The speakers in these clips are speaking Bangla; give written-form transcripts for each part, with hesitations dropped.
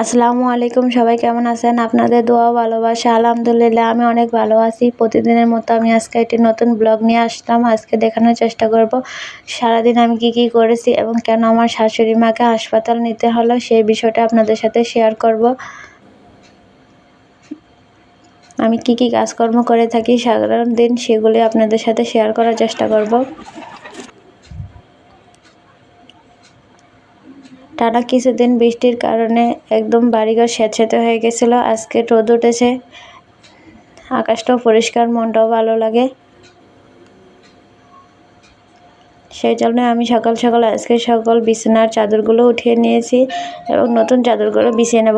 আসসালামু আলাইকুম, সবাই কেমন আছেন? আপনাদের দোয়া ভালোবাসা আলহামদুলিল্লাহ আমি অনেক ভালো আছি। প্রতিদিনের মতো আমি আজকে একটি নতুন ব্লগ নিয়ে আসলাম। আজকে দেখানোর চেষ্টা করব সারাদিন আমি কি করেছি এবং কেন আমার শাশুড়ি মাকে হাসপাতাল নিতে হলো, সেই বিষয়টা আপনাদের সাথে শেয়ার করব। আমি কি কাজকর্ম করে থাকি সাধারণ দিন, সেগুলি আপনাদের সাথে শেয়ার করার চেষ্টা করব। টানা কিছুদিন বৃষ্টির কারণে একদম বাড়িঘর স্যাঁতসেঁতে হয়ে গেছিলো। আজকে রোদ উঠেছে, আকাশটাও পরিষ্কার, মনটাও ভালো লাগে। সেই জন্য আমি সকাল সকাল আজকে সকল বিছানার চাদরগুলো উঠিয়ে নিয়েছি এবং নতুন চাদরগুলো বিছিয়ে নেব।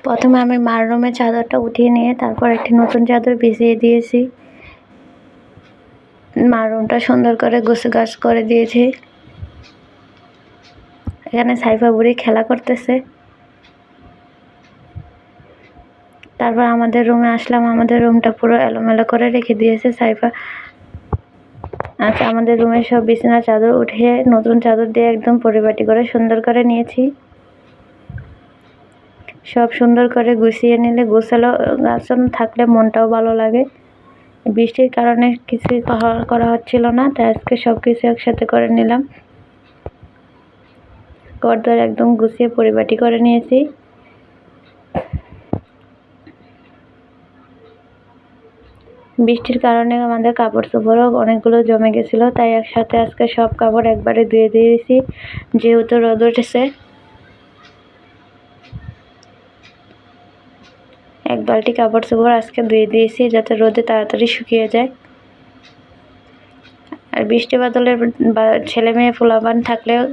প্রথমে আমি মার রুমের চাদরটা উঠিয়ে নিয়ে তারপর একটি নতুন চাদর বিছিয়ে দিয়েছি। মার রুমটা সুন্দর করে গোছগাছ করে দিয়েছি। এখানে সাইফা বুড়ি খেলা করতেছে। তারপর আমাদের রুমে আসলাম, আমাদের রুমটা পুরো এলোমেলো করে রেখে দিয়েছে সাইফা। আচ্ছা, আমাদের রুমের সব বিছানার চাদর উঠিয়ে নতুন চাদর দিয়ে একদম পরিপাটি করে সুন্দর করে নিয়েছি। সব সুন্দর করে গুছিয়ে নিলে, গোছানো গাছানো থাকলে মনটাও ভালো লাগে। বৃষ্টির কারণে কিছুই করা হচ্ছিল না, তাই আজকে সব কিছু একসাথে করে নিলাম। ঘরদোর একদম গুছিয়ে পরিপাটি করে নিয়েছি। বৃষ্টির কারণে আমাদের কাপড় চোপড়ও অনেকগুলো জমে গেছিলো, তাই একসাথে আজকে সব কাপড় একবারে ধুয়ে দিয়েছি, যেহেতু রোদ উঠেছে। এক বালতি কাপড় চোপড় আজকে ধুয়ে দিয়েছি যাতে রোদে তাড়াতাড়ি শুকিয়ে যায়। আর বৃষ্টি বাদলের ছেলে মেয়ে পোলাপান থাকলেও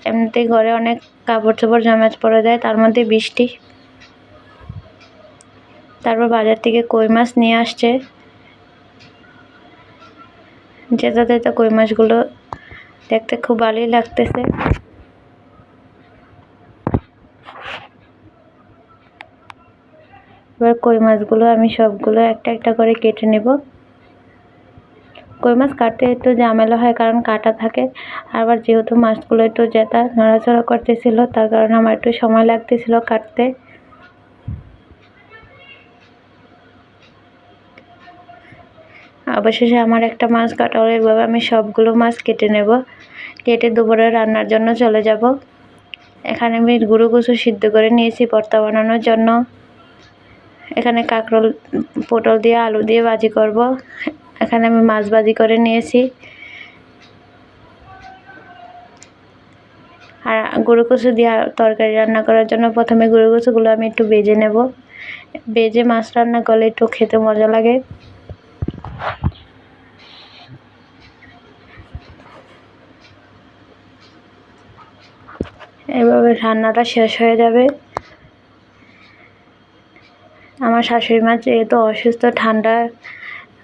এমনিতেই ঘরে অনেক কাপড় চোপড় জমা পড়ে যায়, তার মধ্যে বৃষ্টি। তারপর বাজার থেকে কই মাছ নিয়ে আসছে। যেতে কই মাছগুলো দেখতে খুব ভালোই লাগতেছে। এবার কই মাছগুলো আমি সবগুলো একটা একটা করে কেটে নেব। কই মাছ কাটতে একটু ঝামেলা হয়, কারণ কাটা থাকে। আবার যেহেতু মাছগুলো একটু জেতা নড়াচড়া করতেছিল, তার কারণে আমার একটু সময় লাগতেছিল কাটতে। অবশেষে আমার একটা মাছ কাটা হলো। এভাবে আমি সবগুলো মাছ কেটে নেব। কেটে দুপুরে রান্নার জন্য চলে যাব। এখানে আমি গুঁড়ো কচু সিদ্ধ করে নিয়েছি ভর্তা বানানোর জন্য। এখানে কাঁকরোল, পটল দিয়ে আলু দিয়ে ভাজি করব। এখানে আমি মাছ ভাজি করে নিয়েছি। আর গুঁড়ো কচু দিয়ে তরকারি রান্না করার জন্য প্রথমে গুঁড়ো কচুগুলো আমি একটু ভেজে নেব। ভেজে মাছ রান্না করলে একটু খেতে মজা লাগে। এভাবে রান্নাটা শেষ হয়ে যাবে। আমার শাশুড়ি মা যেহেতু অসুস্থ, ঠান্ডা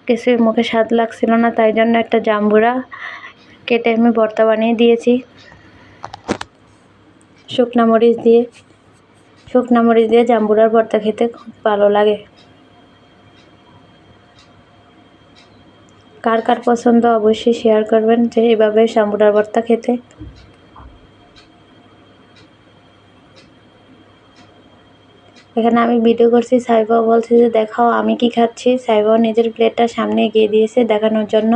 কিছুই মুখে স্বাদ লাগছিল না, তাই জন্য একটা জাম্বুরা কেটে আমি ভর্তা বানিয়ে দিয়েছি শুকনা মরিচ দিয়ে। জাম্বুরার ভর্তা খেতে খুব ভালো লাগে। কার কার পছন্দ অবশ্যই শেয়ার করবেন যে এভাবে জাম্বুরার ভর্তা খেতে। এখানে আমি ভিডিও করছি, সাইবাও বলছে যে দেখাও আমি কি খাচ্ছি। সাইবাও নিজের প্লেটটা সামনে এগিয়ে দিয়েছে দেখানোর জন্য।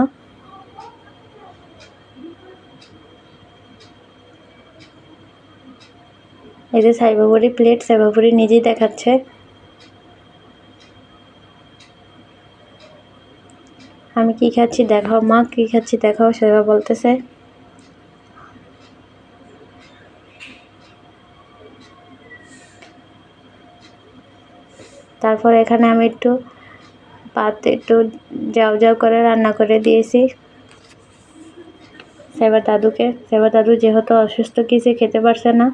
এই যে সাইবাবুরি প্লেট, সাইবাবুরি নিজেই দেখাচ্ছে। আমি কি খাচ্ছি দেখাও মা, কি খাচ্ছি দেখাও, সাইবা বলতেছে। তারপর এখানে আমি একটু একটু জাউ করে রান্না করে দিয়েছি সাইবার দাদুকে। সাইবার দাদু যেহেতু অসুস্থ, কিছু খেতে পারছে না।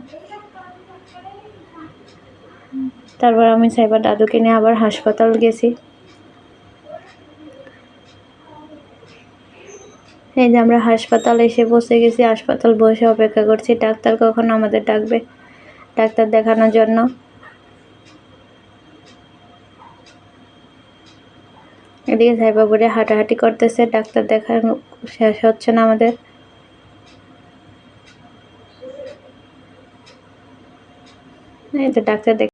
তারপর আমি সাইবার দাদুকে নিয়ে আবার হাসপাতাল গেছি। এই যে আমরা হাসপাতাল এসে বসে গেছি, হাসপাতাল বসে অপেক্ষা করছি ডাক্তার কখন আমাদের ডাকবে ডাক্তার দেখানোর জন্য। এদিকে সাইবাবুরে হাঁটাহাঁটি করতেছে, ডাক্তার দেখানো শেষ হচ্ছে না আমাদের। এই তো ডাক্তার দেখ